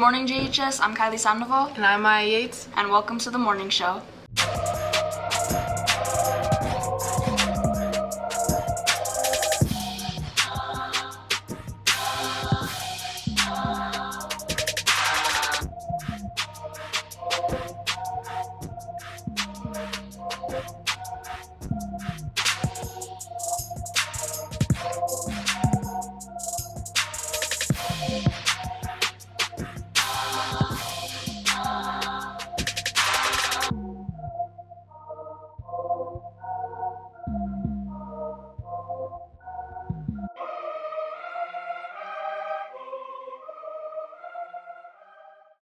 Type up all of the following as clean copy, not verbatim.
Morning JHS, I'm Kylie Sandoval. And I'm Maya Yates. And welcome to the morning show.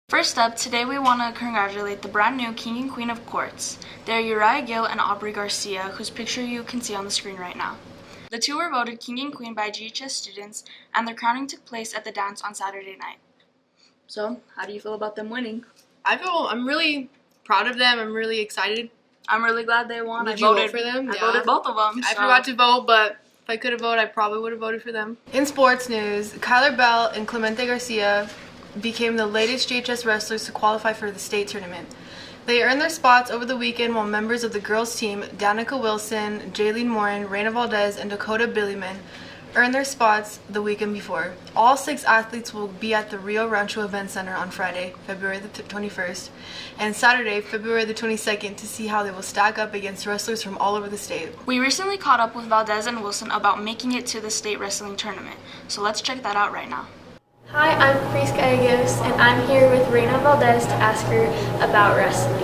First up, today we want to congratulate the brand new King and Queen of Quartz. They're Uriah Gill and Aubrey Garcia, whose picture you can see on the screen right now. The two were voted King and Queen by GHS students, and their crowning took place at the dance on Saturday night. So, how do you feel about them winning? I'm really proud of them. I'm really excited. I'm really glad they won. Did you vote for them? I voted both of them. I forgot to vote, but if I could have voted, I probably would have voted for them. In sports news, Kyler Bell and Clemente Garcia became the latest JHS wrestlers to qualify for the state tournament. They earned their spots over the weekend while members of the girls team, Danica Wilson, Jaylene Morin, Reina Valdez, and Dakota Billyman, earned their spots the weekend before. All 6 athletes will be at the Rio Rancho Event Center on Friday, February the 21st, and Saturday, February the 22nd, to see how they will stack up against wrestlers from all over the state. We recently caught up with Valdez and Wilson about making it to the state wrestling tournament, so let's check that out right now. Hi, I'm Friska Agos, and I'm here with Reina Valdez to ask her about wrestling.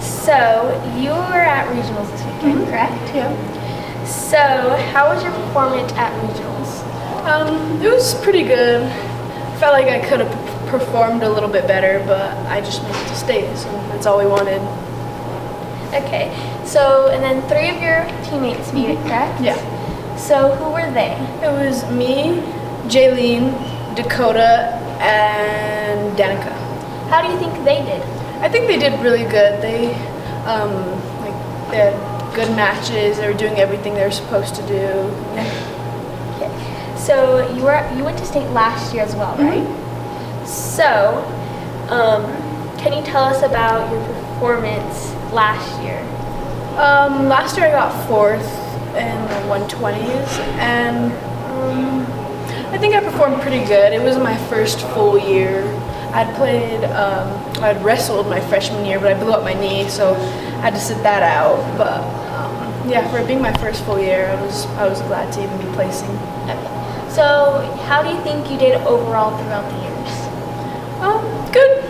So, you were at regionals this weekend, correct? Yeah. So, how was your performance at regionals? It was pretty good. Felt like I could have performed a little bit better, but I just made it to state, so that's all we wanted. Okay, so, and then 3 of your teammates made it, correct? Yeah. So, who were they? It was me, Jaylene, Dakota, and Danica. How do you think they did? I think they did really good. They had good matches. They were doing everything they were supposed to do. Okay. So you went to state last year as well, right? So, can you tell us about your performance last year? Last year I got 4th in the 120s, and I think I performed pretty good. It was my first full year. I'd wrestled my freshman year, but I blew up my knee, so I had to sit that out. But yeah, for it being my first full year, I was glad to even be placing. Okay. So how do you think you did overall throughout the years? Good.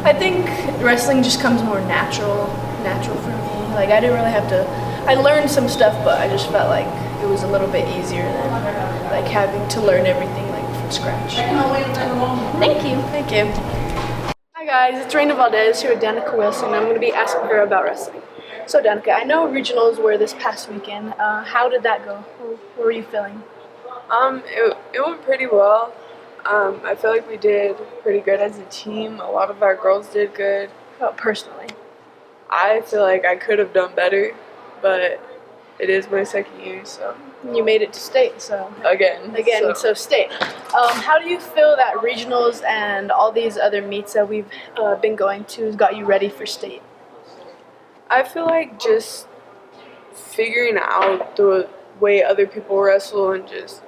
I think wrestling just comes more natural for me. Like I didn't really have to. I learned some stuff, but I just felt like it was a little bit easier than like having to learn everything like from scratch. Thank you. Thank you. Hi guys, it's Reina Valdez here with Danica Wilson, and I'm going to be asking her about wrestling. So Danica, I know regionals were this past weekend. How did that go? What were you feeling? It went pretty well. I feel like we did pretty good as a team. A lot of our girls did good. Personally? I feel like I could have done better, but it is my second year, so. You made it to state, so. Again, so state. How do you feel that regionals and all these other meets that we've been going to has got you ready for state? I feel like just figuring out the way other people wrestle and just,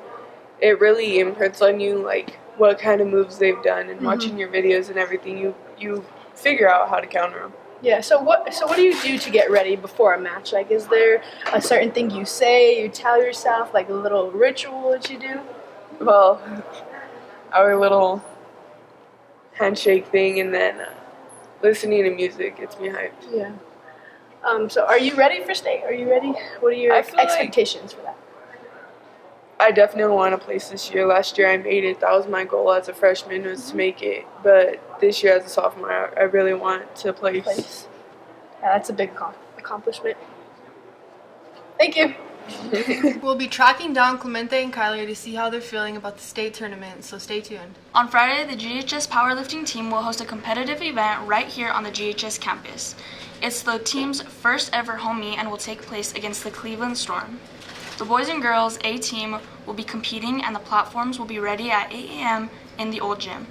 it really imprints on you, like, what kind of moves they've done, and watching your videos and everything, you figure out how to counter them. Yeah, so what do you do to get ready before a match? Like, is there a certain thing you say, you tell yourself, like a little ritual that you do? Well, our little handshake thing, and then listening to music gets me hyped. Yeah. So are you ready for state? Are you ready? What are your expectations for that? I definitely want to place this year. Last year I made it. That was my goal as a freshman, was to make it. But this year as a sophomore, I really want to place. Yeah, that's a big accomplishment. Thank you. We'll be tracking down Clemente and Kylie to see how they're feeling about the state tournament, so stay tuned. On Friday, the GHS powerlifting team will host a competitive event right here on the GHS campus. It's the team's first ever home meet and will take place against the Cleveland Storm. The boys and girls A team will be competing, and the platforms will be ready at 8 a.m. in the old gym.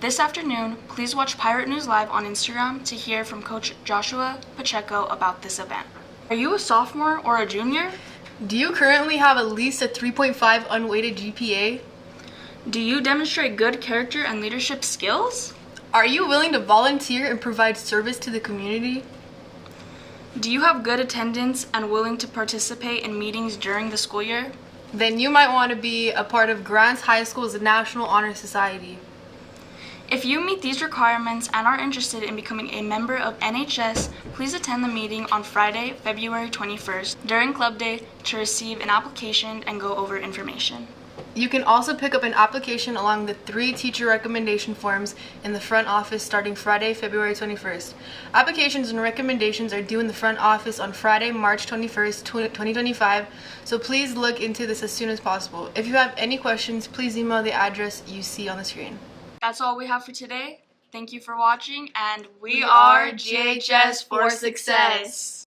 This afternoon, please watch Pirate News Live on Instagram to hear from Coach Joshua Pacheco about this event. Are you a sophomore or a junior? Do you currently have at least a 3.5 unweighted GPA? Do you demonstrate good character and leadership skills? Are you willing to volunteer and provide service to the community? Do you have good attendance and willing to participate in meetings during the school year? Then you might want to be a part of Grants High School's National Honor Society. If you meet these requirements and are interested in becoming a member of NHS, please attend the meeting on Friday, February 21st during Club Day to receive an application and go over information. You can also pick up an application along the 3 teacher recommendation forms in the front office starting Friday, February 21st. Applications and recommendations are due in the front office on Friday, March 21st, 2025, so please look into this as soon as possible. If you have any questions, please email the address you see on the screen. That's all we have for today. Thank you for watching, and we are GHS for Success.